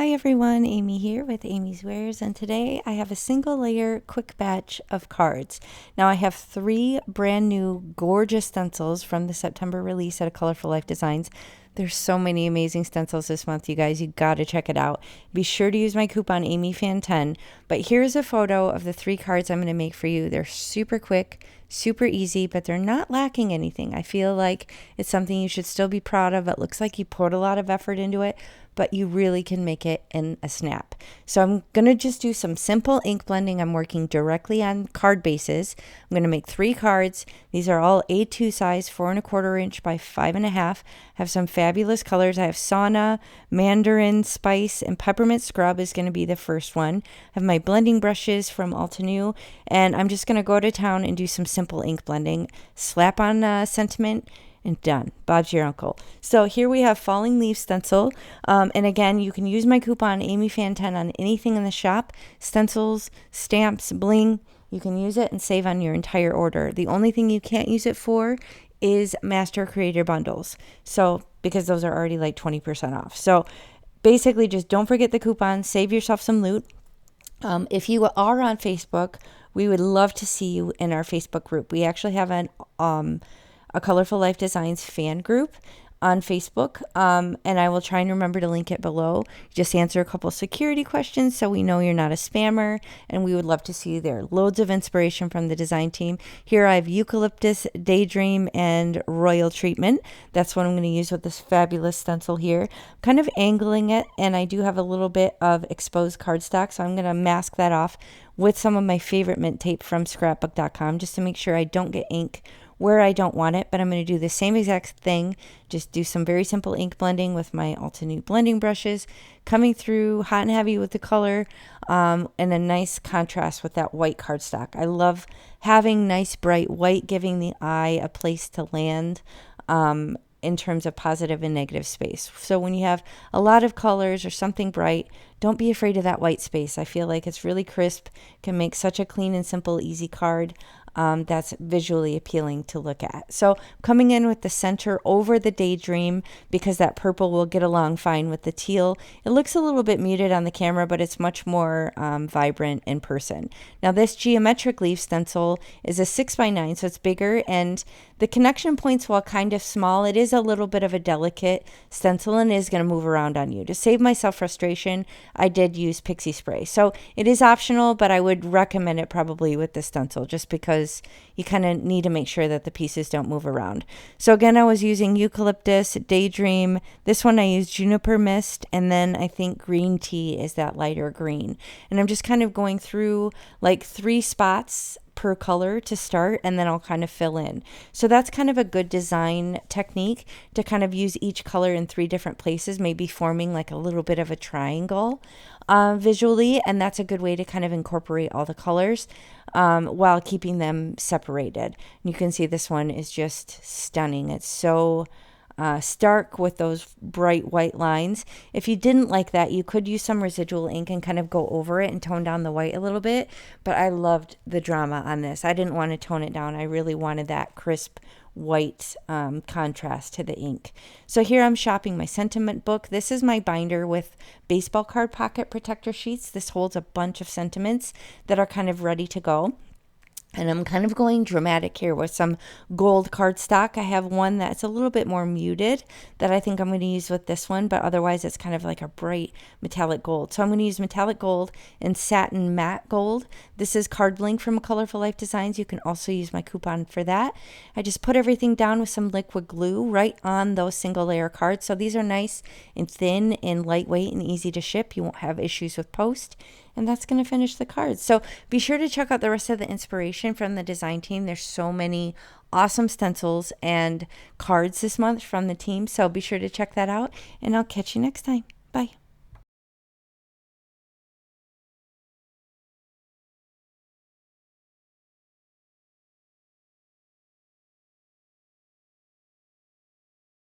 Hi everyone, Amy here with Amy's Wares, and today I have a single layer quick batch of cards. Now I have 3 brand new gorgeous stencils from the September release at Colorful Life Designs. There's so many amazing stencils this month, you guys. You gotta check it out. Be sure to use my coupon AmyFan10. But here's a photo of the 3 cards I'm going to make for you. They're super quick, super easy, but they're not lacking anything. I feel like it's something you should still be proud of. It looks like you poured a lot of effort into it, but you really can make it in a snap. So I'm going to just do some simple ink blending. I'm working directly on card bases. I'm going to make 3 cards. These are all A2 size, 4 1/4 inch by 5 1/2. Have some fabulous colors. I have Sauna, Mandarin, Spice, and Peppermint Scrub is going to be the first one. I have my blending brushes from 𝗁𝗐𝗎, and I'm just going to go to town and do some simple ink blending. Slap on sentiment, and done. Bob's your uncle. So here we have Falling Leaves stencil. And again, you can use my coupon AmyFan10 on anything in the shop. Stencils, stamps, bling. You can use it and save on your entire order. The only thing you can't use it for is Master Creator Bundles. So, because those are already like 20% off. So basically just don't forget the coupon. Save yourself some loot. If you are on Facebook, we would love to see you in our Facebook group. We actually have a Colorful Life Designs fan group on Facebook, and I will try and remember to link it below. Just answer a couple security questions so we know you're not a spammer, and we would love to see you there. Loads of inspiration from the design team. Here I have 𝘄𝐵𝐿𝐴, Daydream, and Royal Treatment. That's what I'm going to use with this fabulous stencil here. I'm kind of angling it, and I do have a little bit of exposed cardstock, so I'm going to mask that off with some of my favorite mint tape from scrapbook.com just to make sure I don't get ink where I don't want it. But I'm going to do the same exact thing, just do some very simple ink blending with my 𝗁𝗐𝗎 blending brushes, coming through hot and heavy with the color, and a nice contrast with that white cardstock. I love having nice bright white, giving the eye a place to land in terms of positive and negative space. So when you have a lot of colors or something bright, don't be afraid of that white space. I feel like it's really crisp, can make such a clean and simple, easy card. That's visually appealing to look at. So coming in with the center over the Daydream, because that purple will get along fine with the teal. It looks a little bit muted on the camera, but it's much more vibrant in person. Now this geometric leaf stencil is a 6x9, so it's bigger, and the connection points, while kind of small, it is a little bit of a delicate stencil and is going to move around on you. To save myself frustration, I did use pixie spray. So it is optional, but I would recommend it probably with the stencil just because you kind of need to make sure that the pieces don't move around. So again, I was using 𝘄𝐵𝐿𝐴, Daydream. This one I used Juniper Mist, and then I think Green Tea is that lighter green. And I'm just kind of going through like 3 spots per color to start, and then I'll kind of fill in. So that's kind of a good design technique, to kind of use each color in 3 different places, maybe forming like a little bit of a triangle visually, and that's a good way to kind of incorporate all the colors while keeping them separated. And you can see this one is just stunning. It's so stark with those bright white lines. If you didn't like that, you could use some residual ink and kind of go over it and tone down the white a little bit, but I loved the drama on this. I didn't want to tone it down. I really wanted that crisp white contrast to the ink. So here I'm shopping my sentiment book. This is my binder with baseball card pocket protector sheets. This holds a bunch of sentiments that are kind of ready to go. And I'm kind of going dramatic here with some gold cardstock. I have one that's a little bit more muted that I think I'm going to use with this one, but otherwise it's kind of like a bright metallic gold. So I'm going to use metallic gold and satin matte gold. This is Card Link from Colorful Life Designs. You can also use my coupon for that. I just put everything down with some liquid glue right on those single layer cards. So these are nice and thin and lightweight and easy to ship. You won't have issues with post. And that's going to finish the cards. So be sure to check out the rest of the inspiration from the design team. There's so many awesome stencils and cards this month from the team. So be sure to check that out, and I'll catch you next time. Bye.